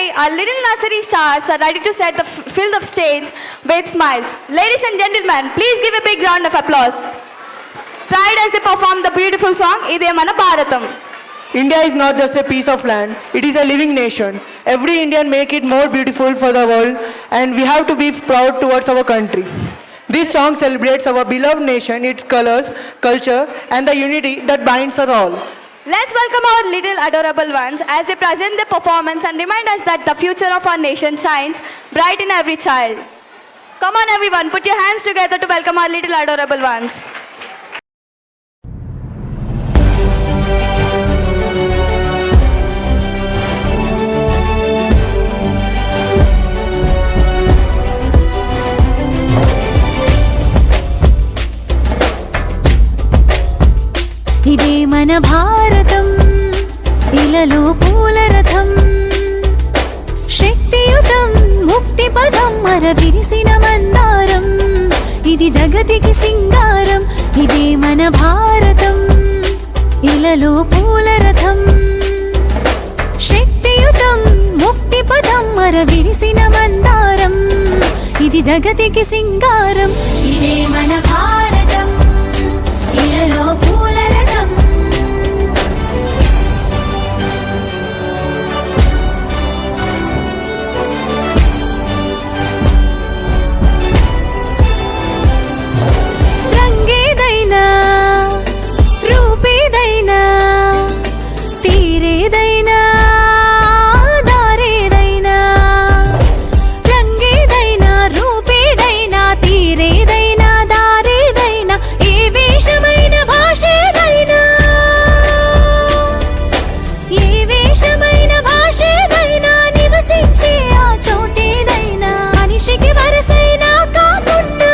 Today, our little nursery stars are ready to fill the stage with smiles. Ladies and gentlemen, please give a big round of applause. Pride as they perform the beautiful song, Ide Mana Bharatam. India is not just a piece of land, it is a living nation. Every Indian make it more beautiful for the world, and we have to be proud towards our country. This song celebrates our beloved nation, its colors, culture, and the unity that binds us all. Let's welcome our little adorable ones as they present their performance and remind us that the future of our nation shines bright in every child. Come on everyone, put your hands together to welcome our little adorable ones. ఇదే మన భారతం ఇలలో పూల రథం శక్తియుతం ముక్తి పదం మర విరిసిన మందారం ఇది జగతికి సింగారం ఇదే మన భారతం ఇలలో పూల రథం శక్తియుతం ముక్తి పదం మర విరిసిన మందారం ఇది జగతికి సింగారం ఇదే మన భారతం ఇలలో పూల రథం రంగేదైనా రూపేదైనా తీరేదైనా దారేదైనా రంగేదైనా రూపేదైనా తీరేదైనా దారేదైనా ఏ వేషమైన భాషేదైనా ఏ వేషమైన భాషేదైనా నివసించే ఆ చోటేదైనా మనిషికి వరసైనా కాకుండా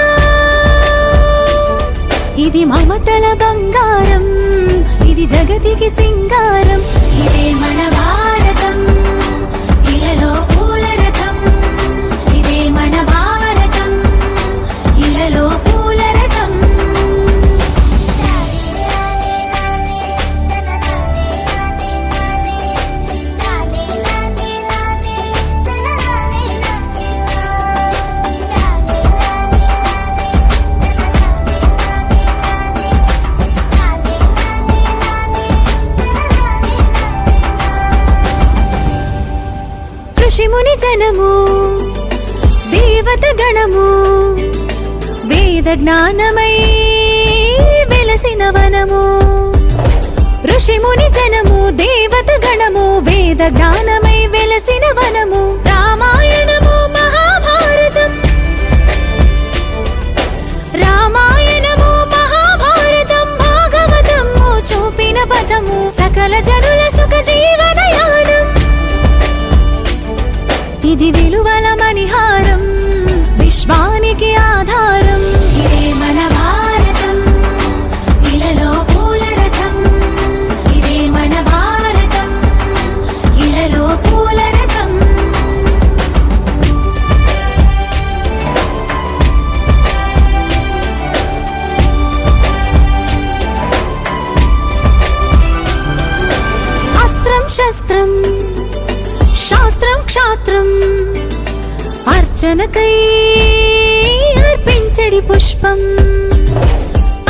ఇది మమతల బంగారం ఇది జగతికి సింగారం ఇదే మన భారతం ఇలలో పూల రథం ఇదే మన భారతం ఇలలో పూల రథం ఋషిముని జనము దేవత గణము వేద జ్ఞానమై వెలసిన వనము ఋషిముని జనము దేవత గణము వేద జ్ఞానమై వెలసిన వనము రామాయణము మహాభారతం రామాయణము మహాభారతం భాగవతము చూపిన పథము సకల జనుల సుఖ జీవనయానం ఇది విలువల మణిహారం విశ్వానికి ఆధారం ఇదే మన భారతం ఇలలో పూల రథం ఇదే మన భారతం ఇలలో పూల రథం అస్త్రం శస్త్రం శాస్త్రం క్షాత్రం అర్చనకై అర్పించడి పుష్పం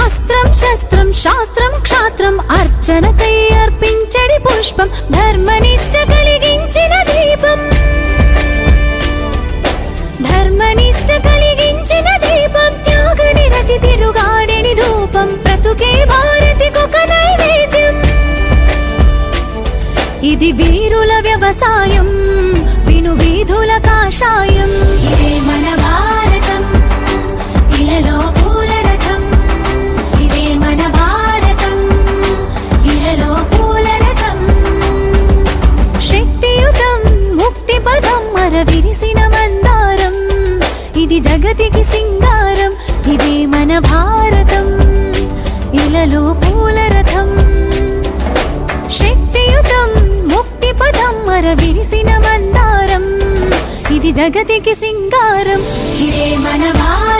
అస్త్రం శస్త్రం శాస్త్రం క్షాత్రం అర్చనకై అర్పించడి పుష్పం ధర్మనిష్ట కలిగించిన దీపం ధర్మనిష్ట కలిగించిన దీపం త్యాగ నిరతి తిరుగాడెని ధూపం బ్రతుకే భారతికొక నైవేద్యం ఇది వీరుల వ్యవసాయం విను వీధుల కాషాయం ఇదే మన భారతం ఇలలో పూల రథం ఇదే మన భారతం ఇలలో పూల రథం శక్తియుతం ముక్తి పదం మర విరిసిన మందారం ఇది జగతికి సింగారం ఇదే మన భారతం ఇలలో పూల రథం శక్తియుతం ముక్తి పదం మర విరిసిన మందారం ఇది జగతికి సింగారం ఇదే మన భారతం